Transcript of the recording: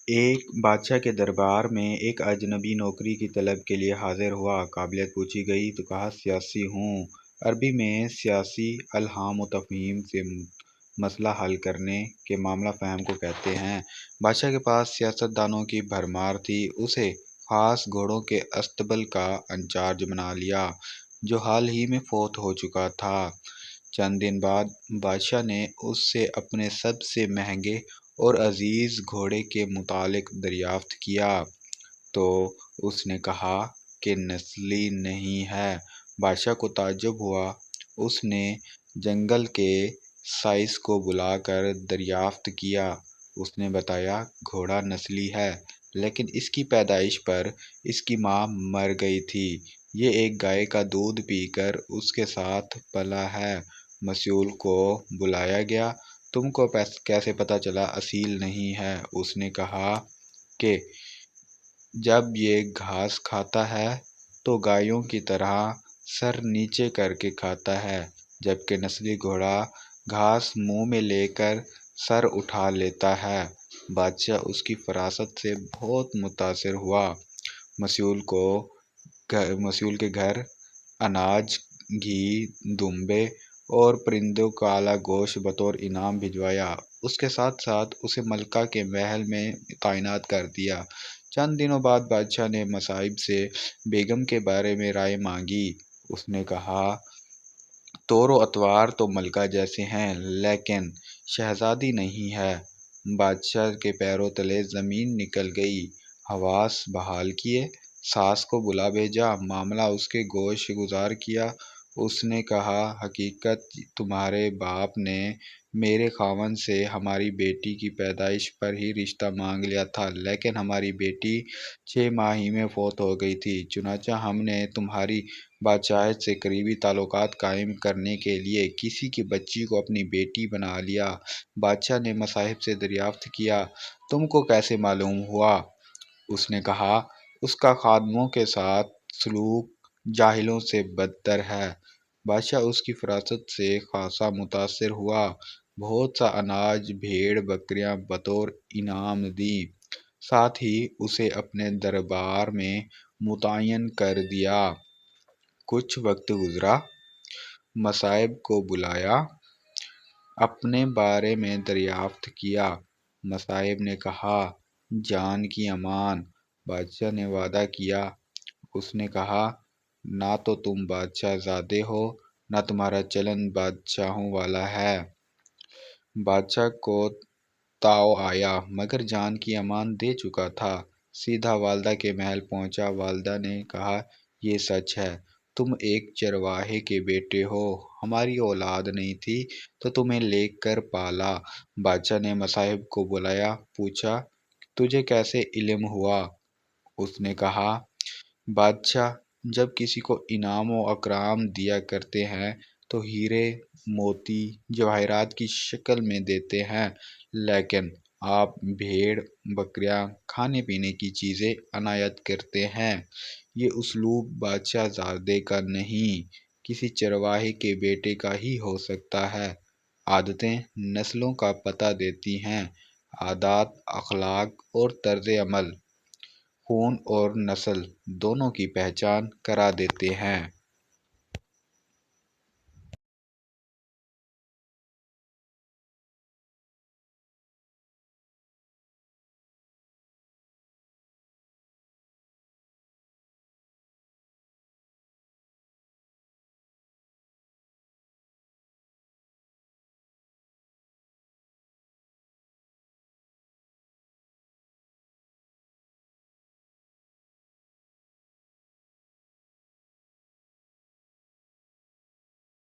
ایک بادشاہ کے دربار میں ایک اجنبی نوکری کی طلب کے لیے حاضر ہوا۔ قابلیت پوچھی گئی تو کہا سیاسی ہوں۔ عربی میں سیاسی الہام و تفہیم سے مسئلہ حل کرنے کے معاملہ فہم کو کہتے ہیں۔ بادشاہ کے پاس سیاست دانوں کی بھرمار تھی۔ اسے خاص گھوڑوں کے اسطبل کا انچارج بنا لیا جو حال ہی میں فوت ہو چکا تھا۔ چند دن بعد بادشاہ نے اس سے اپنے سب سے مہنگے اور عزیز گھوڑے کے متعلق دریافت کیا تو اس نے کہا کہ نسلی نہیں ہے۔ بادشاہ کو تعجب ہوا۔ اس نے جنگل کے سائس کو بلا کر دریافت کیا۔ اس نے بتایا گھوڑا نسلی ہے لیکن اس کی پیدائش پر اس کی ماں مر گئی تھی۔ یہ ایک گائے کا دودھ پی کر اس کے ساتھ پلا ہے۔ مسئول کو بلایا گیا۔ تم کو کیسے پتہ چلا اصیل نہیں ہے؟ اس نے کہا کہ جب یہ گھاس کھاتا ہے تو گایوں کی طرح سر نیچے کر کے کھاتا ہے جبکہ نسلی گھوڑا گھاس منہ میں لے کر سر اٹھا لیتا ہے۔ بادشاہ اس کی فراست سے بہت متاثر ہوا۔ مسئول کے گھر اناج، گھی، دمبے اور پرندوں کا اعلیٰ گوشت بطور انعام بھجوایا۔ اس کے ساتھ ساتھ اسے ملکہ کے محل میں تعینات کر دیا۔ چند دنوں بعد بادشاہ نے مصائب سے بیگم کے بارے میں رائے مانگی۔ اس نے کہا طور و اطوار تو ملکہ جیسے ہیں لیکن شہزادی نہیں ہے۔ بادشاہ کے پیروں تلے زمین نکل گئی۔ حواس بحال کیے، ساس کو بلا بھیجا، معاملہ اس کے گوش گزار کیا۔ اس نے کہا حقیقت تمہارے باپ نے میرے خاوند سے ہماری بیٹی کی پیدائش پر ہی رشتہ مانگ لیا تھا لیکن ہماری بیٹی 6 ماہ ہی میں فوت ہو گئی تھی۔ چنانچہ ہم نے تمہاری بادشاہت سے قریبی تعلقات قائم کرنے کے لیے کسی کی بچی کو اپنی بیٹی بنا لیا۔ بادشاہ نے مصاحب سے دریافت کیا تم کو کیسے معلوم ہوا؟ اس نے کہا اس کا خادموں کے ساتھ سلوک جاہلوں سے بدتر ہے۔ بادشاہ اس کی فراست سے خاصا متاثر ہوا۔ بہت سا اناج، بھیڑ بکریاں بطور انعام دیں۔ ساتھ ہی اسے اپنے دربار میں متعین کر دیا۔ کچھ وقت گزرا، مصائب کو بلایا، اپنے بارے میں دریافت کیا۔ مصائب نے کہا جان کی امان۔ بادشاہ نے وعدہ کیا۔ اس نے کہا نہ تو تم بادشاہ زادے ہو نہ تمہارا چلن بادشاہوں والا ہے۔ بادشاہ کو تاؤ آیا مگر جان کی امان دے چکا تھا۔ سیدھا والدہ کے محل پہنچا۔ والدہ نے کہا یہ سچ ہے، تم ایک چرواہے کے بیٹے ہو، ہماری اولاد نہیں تھی تو تمہیں لے کر پالا۔ بادشاہ نے مصاحب کو بلایا، پوچھا تجھے کیسے علم ہوا؟ اس نے کہا بادشاہ جب کسی کو انعام و اکرام دیا کرتے ہیں تو ہیرے موتی جواہرات کی شکل میں دیتے ہیں لیکن آپ بھیڑ بکریاں کھانے پینے کی چیزیں عنایت کرتے ہیں۔ یہ اسلوب بادشاہ زادے کا نہیں کسی چرواہے کے بیٹے کا ہی ہو سکتا ہے۔ عادتیں نسلوں کا پتہ دیتی ہیں۔ عادات، اخلاق اور طرز عمل خون اور نسل دونوں کی پہچان کرا دیتے ہیں۔